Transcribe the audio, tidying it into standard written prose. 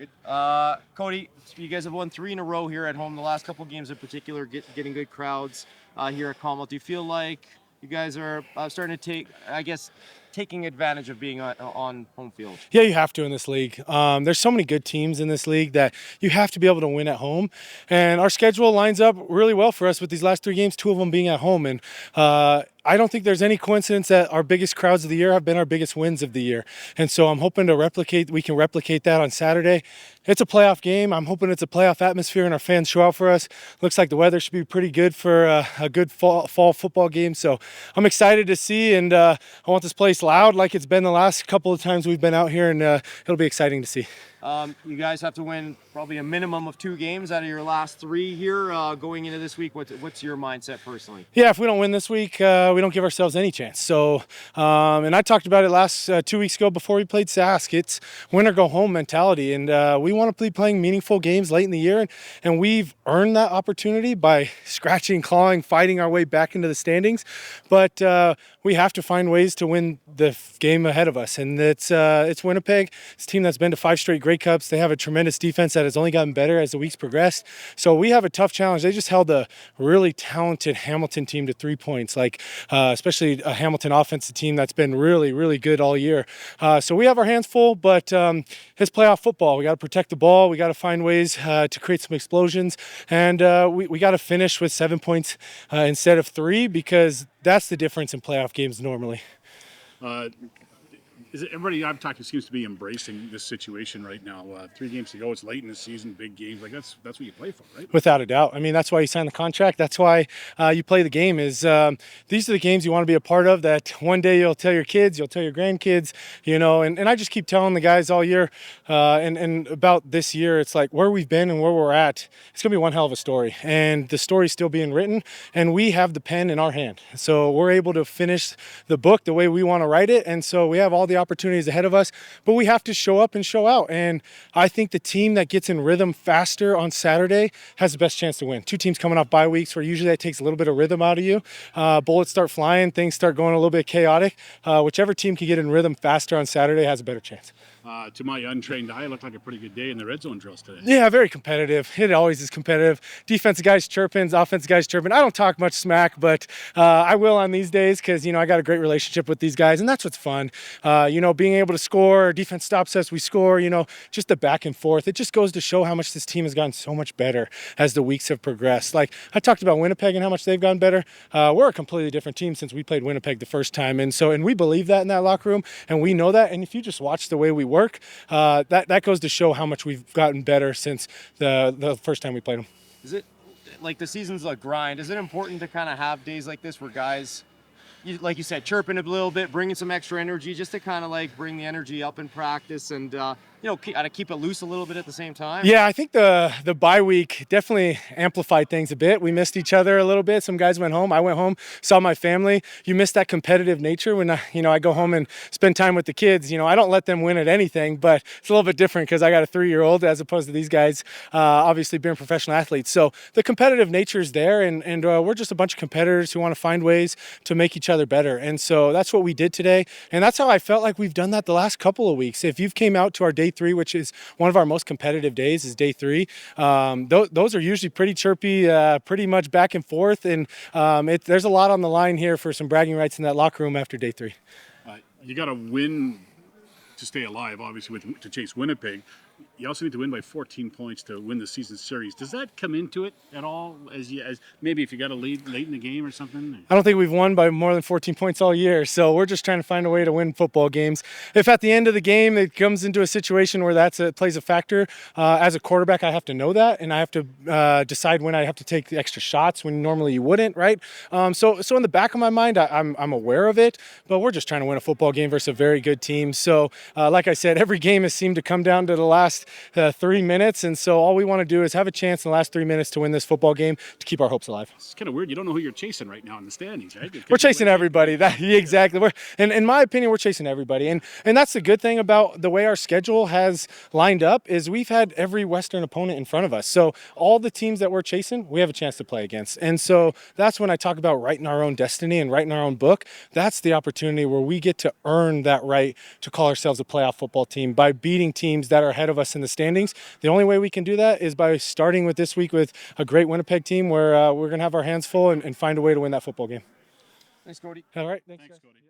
Good. Cody, you guys have won 3 in a row here at home. The last couple games in particular, getting good crowds here at Commonwealth. Do you feel like you guys are starting to taking advantage of being on home field? Yeah, you have to in this league. There's so many good teams in this league that you have to be able to win at home. And our schedule lines up really well for us with these last 3 games, 2 of them being at home. And I don't think there's any coincidence that our biggest crowds of the year have been our biggest wins of the year. And so I'm hoping we can replicate that on Saturday. It's a playoff game. I'm hoping it's a playoff atmosphere and our fans show out for us. Looks like the weather should be pretty good for a good fall football game. So I'm excited to see, and I want this place loud like it's been the last couple of times we've been out here, and it'll be exciting to see. You guys have to win probably a minimum of 2 games out of your last 3 here going into this week. What's your mindset personally? Yeah, if we don't win this week, we don't give ourselves any chance. So, and I talked about it last 2 weeks ago before we played Sask. It's win or go home mentality, and we want to be playing meaningful games late in the year, and we've earned that opportunity by scratching, clawing, fighting our way back into the standings. But we have to find ways to win the game ahead of us, and it's Winnipeg. It's a team that's been to 5 straight Grey Cups. They have a tremendous defense that has only gotten better as the weeks progressed. So we have a tough challenge. They just held a really talented Hamilton team to 3 points, especially a Hamilton offensive team that's been really, really good all year. So we have our hands full, but it's playoff football. We got to protect the ball. We got to find ways to create some explosions, and we got to finish with 7 points instead of 3, because that's the difference in playoff games normally. Everybody I've talked to seems to be embracing this situation right now. 3 games to go. It's late in the season, big games. That's what you play for, right? Without a doubt. I mean, that's why you sign the contract. That's why you play the game. These are the games you want to be a part of, that one day you'll tell your kids, you'll tell your grandkids, and I just keep telling the guys all year and about this year, it's like where we've been and where we're at, it's going to be one hell of a story. And the story's still being written, and we have the pen in our hand. So we're able to finish the book the way we want to write it, and so we have all the opportunities ahead of us, but we have to show up and show out. And I think the team that gets in rhythm faster on Saturday has the best chance to win. 2 teams coming off bye weeks where usually that takes a little bit of rhythm out of you. Bullets start flying, things start going a little bit chaotic. Whichever team can get in rhythm faster on Saturday has a better chance. To my untrained eye, it looked like a pretty good day in the red zone drills today. Yeah, very competitive. It always is competitive. Defensive guys chirping, offensive guys chirping. I don't talk much smack, but I will on these days because, I got a great relationship with these guys, and that's what's fun. Being able to score, defense stops us, we score, just the back and forth. It just goes to show how much this team has gotten so much better as the weeks have progressed. Like I talked about Winnipeg and how much they've gotten better. We're a completely different team since we played Winnipeg the first time, and we believe that in that locker room, and we know that. And if you just watch the way we work, that goes to show how much we've gotten better since the first time we played them. Is it like the season's a grind? Is it important to kind of have days like this where guys, like you said, chirping a little bit, bringing some extra energy, just to kind of bring the energy up in practice and keep it loose a little bit at the same time? Yeah, I think the bye week definitely amplified things a bit. We missed each other a little bit. Some guys went home. I went home, saw my family. You miss that competitive nature when I go home and spend time with the kids. I don't let them win at anything, but it's a little bit different because I got a 3-year-old as opposed to these guys, obviously being professional athletes. So the competitive nature is there, and we're just a bunch of competitors who want to find ways to make each other better. And so that's what we did today, and that's how I felt like we've done that the last couple of weeks. If you've came out to our day 3, which is one of our most competitive days, is day 3. Those are usually pretty chirpy, pretty much back and forth, and there's a lot on the line here for some bragging rights in that locker room after day 3. You got to win to stay alive, obviously, to chase Winnipeg. You also need to win by 14 points to win the season series. Does that come into it at all? As maybe if you got a lead late in the game or something? I don't think we've won by more than 14 points all year, so we're just trying to find a way to win football games. If at the end of the game it comes into a situation where plays a factor, as a quarterback I have to know that, and I have to decide when I have to take the extra shots when normally you wouldn't, right? So in the back of my mind, I'm aware of it, but we're just trying to win a football game versus a very good team. So like I said, every game has seemed to come down to the last 3 minutes, and so all we want to do is have a chance in the last 3 minutes to win this football game to keep our hopes alive. It's kind of weird. You don't know who you're chasing right now in the standings, right? We're chasing everybody. Exactly. In my opinion, we're chasing everybody, and that's the good thing about the way our schedule has lined up is we've had every Western opponent in front of us. So all the teams that we're chasing, we have a chance to play against, and so that's when I talk about writing our own destiny and writing our own book. That's the opportunity where we get to earn that right to call ourselves a playoff football team by beating teams that are ahead of us in in the standings. The only way we can do that is by starting with this week with a great Winnipeg team where we're going to have our hands full and find a way to win that football game. Thanks, Cody. All right. Thanks Thanks, guys. Cody.